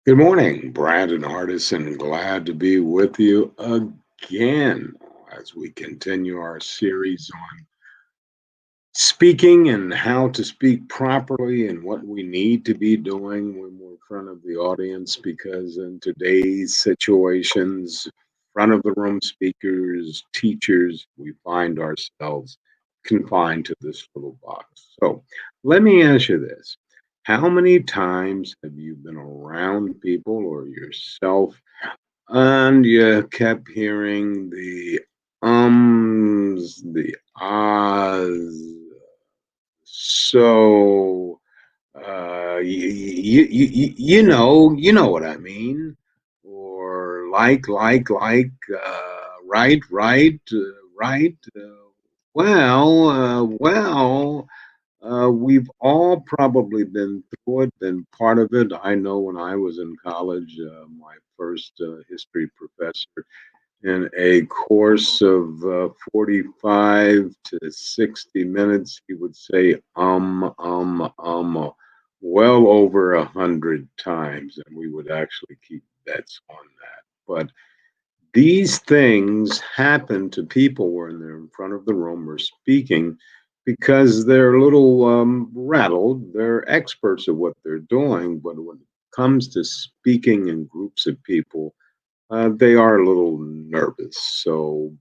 Good morning, Brandon Hardison. Glad to be with you again as we continue our series on speaking and how to speak properly and what we need to be doing when we're in front of the audience. Because in today's situations, front of the room speakers, teachers, we find ourselves confined to this little box. So let me ask you this. How many times have you been around people or yourself and you kept hearing the the ahs, so you know what I mean, or right. We've all probably been through it, been part of it. I know when I was in college, my first history professor in a course of 45 to 60 minutes, he would say, well over 100 times, and we would actually keep bets on that. But these things happen to people when they're in front of the room or speaking because they're a little rattled. They're experts at what they're doing, but when it comes to speaking in groups of people, they are a little nervous. So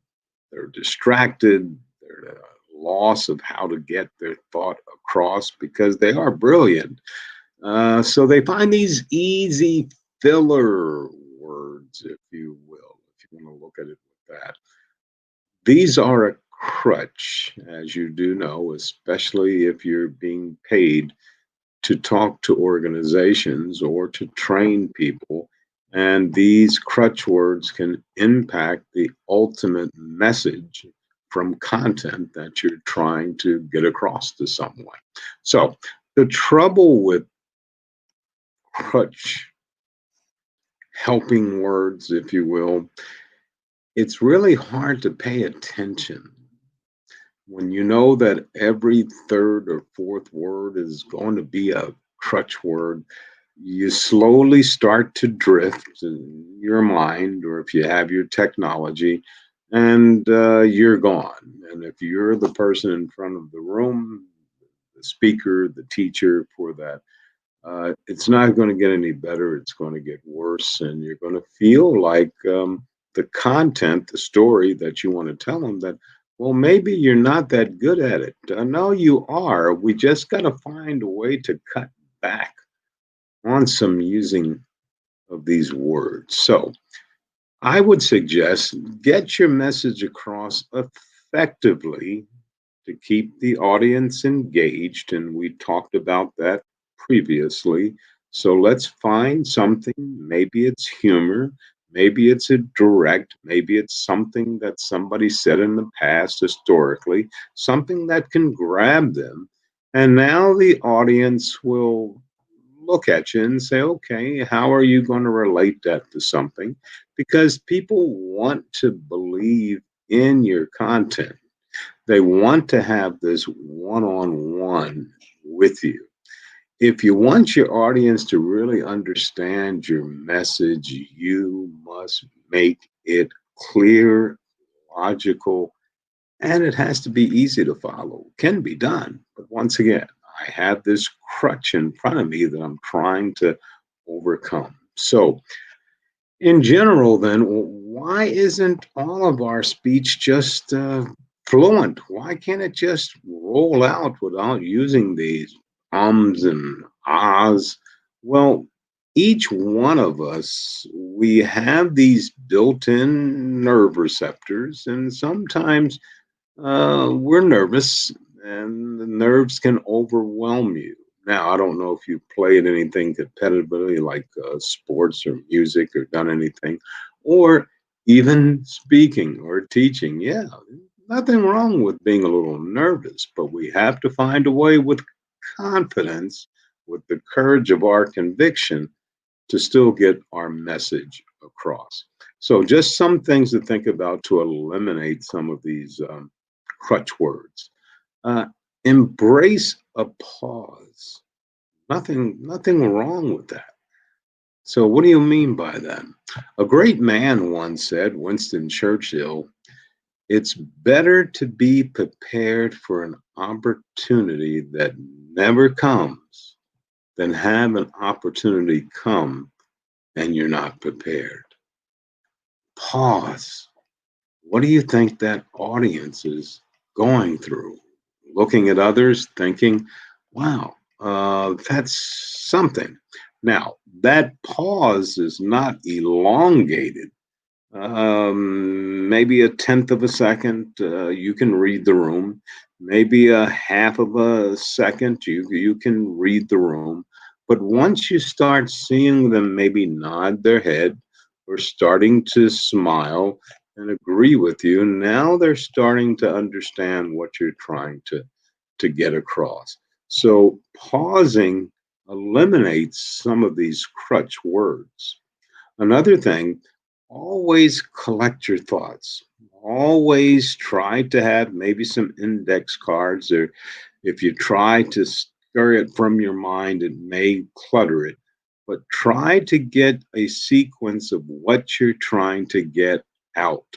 they're distracted. They're at a loss of how to get their thought across because they are brilliant. So they find these easy filler words, if you will, if you want to look at it with that. These are a crutch, as you do know, especially if you're being paid to talk to organizations or to train people. And these crutch words can impact the ultimate message from content that you're trying to get across to someone. So, the trouble with crutch helping words, if you will, it's really hard to pay attention when you know that every third or fourth word is going to be a crutch word. You slowly start to drift in your mind, or if you have your technology, and you're gone. And if you're the person in front of the room, the speaker, the teacher for that, it's not going to get any better. It's going to get worse, and you're going to feel like the content, the story that you want to tell them that, well, maybe you're not that good at it. No, you are. We just got to find a way to cut back on some using of these words. So I would suggest get your message across effectively to keep the audience engaged. And we talked about that previously. So let's find something. Maybe it's humor. Maybe it's a direct. Maybe it's something that somebody said in the past historically, something that can grab them. And now the audience will look at you and say, okay, how are you going to relate that to something? Because people want to believe in your content. They want to have this one on one with you. If you want your audience to really understand your message, you must make it clear, logical, and it has to be easy to follow. Can be done. But once again, I have this crutch in front of me that I'm trying to overcome. So, in general, then, why isn't all of our speech just fluent? Why can't it just roll out without using these ums and ahs? Well, each one of us, we have these built in nerve receptors, and sometimes we're nervous, and the nerves can overwhelm you. Now, I don't know if you've played anything competitively like sports or music or done anything, or even speaking or teaching. Yeah, nothing wrong with being a little nervous, but we have to find a way with confidence, with the courage of our conviction, to still get our message across. So, just some things to think about to eliminate some of these crutch words. Uh, Embrace a pause. Nothing wrong with that. So, what do you mean by that? A great man once said, Winston Churchill, it's better to be prepared for an opportunity that never comes than have an opportunity come and you're not prepared. Pause. What do you think that audience is going through? Looking at others, thinking, wow, that's something. Now, that pause is not elongated. Maybe a tenth of a second, you can read the room. Maybe a half of a second, you can read the room. But once you start seeing them maybe nod their head or starting to smile and agree with you, now they're starting to understand what you're trying to get across. So pausing eliminates some of these crutch words. Another thing, always collect your thoughts. Always try to have maybe some index cards, or if you try to scurry it from your mind, it may clutter it. But try to get a sequence of what you're trying to get out.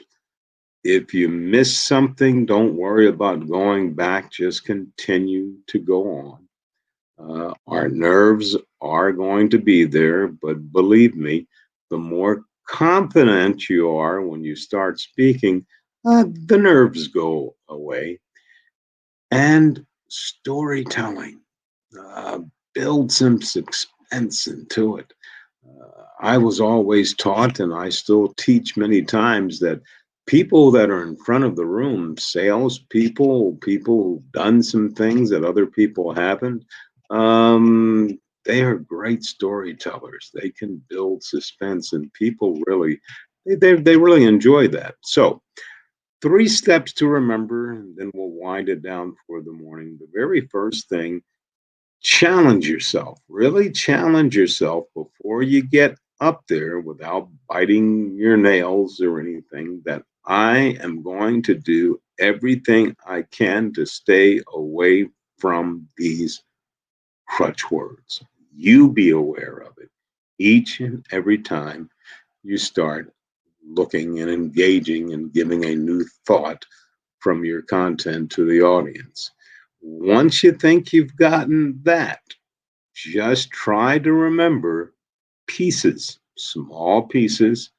If you miss something, don't worry about going back, just continue to go on. Our nerves are going to be there, but believe me, the more confident you are when you start speaking, the nerves go away. And storytelling, uh, build some suspense into it. I was always taught, and I still teach many times, that people that are in front of the room, salespeople, people who've done some things that other people haven't, they are great storytellers. They can build suspense, and people really, they really enjoy that. So, three steps to remember, and then we'll wind it down for the morning. The very first thing, challenge yourself. Really challenge yourself before you get up there without biting your nails or anything, that I am going to do everything I can to stay away from these crutch words. You be aware of it each and every time you start looking and engaging and giving a new thought from your content to the audience. Once you think you've gotten that, just try to remember pieces, small pieces,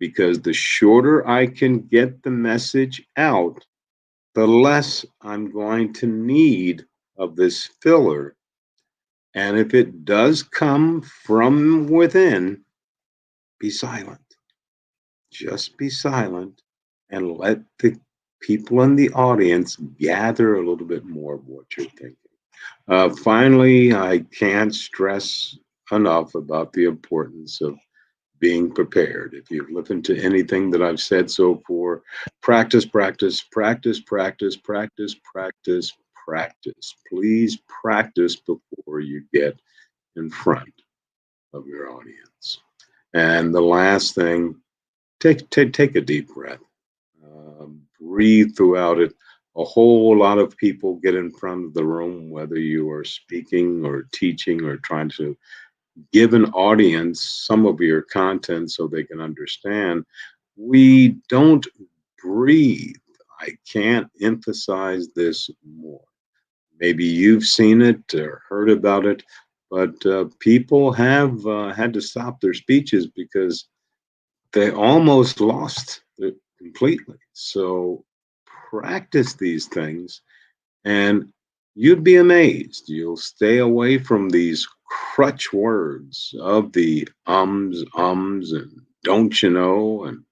because the shorter I can get the message out, the less I'm going to need of this filler. And if it does come from within, be silent. Just be silent and let the people in the audience gather a little bit more of what you're thinking. Finally, I can't stress enough about the importance of being prepared. If you've listened to anything that I've said so far, practice, practice, practice, practice, practice, practice, practice. Please practice before you get in front of your audience. And the last thing, take a deep breath. Breathe throughout it. A whole lot of people get in front of the room, whether you are speaking or teaching or trying to give an audience some of your content so they can understand. We don't breathe. I can't emphasize this more. Maybe you've seen it or heard about it, but people have had to stop their speeches because they almost lost it completely. So practice these things and you'd be amazed. You'll stay away from these crutch words of the and don't you know, and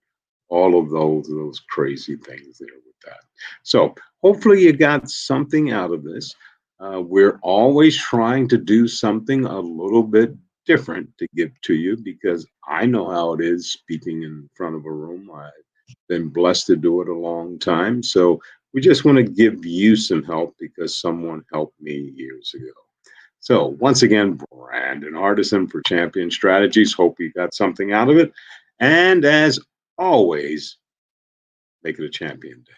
all of those crazy things there with that. So hopefully you got something out of this. We're always trying to do something a little bit different to give to you because I know how it is speaking in front of a room. I've been blessed to do it a long time. So we just want to give you some help because someone helped me years ago. So once again, Brandon Hardison for Champion Strategies. Hope you got something out of it. And as always, make it a champion day.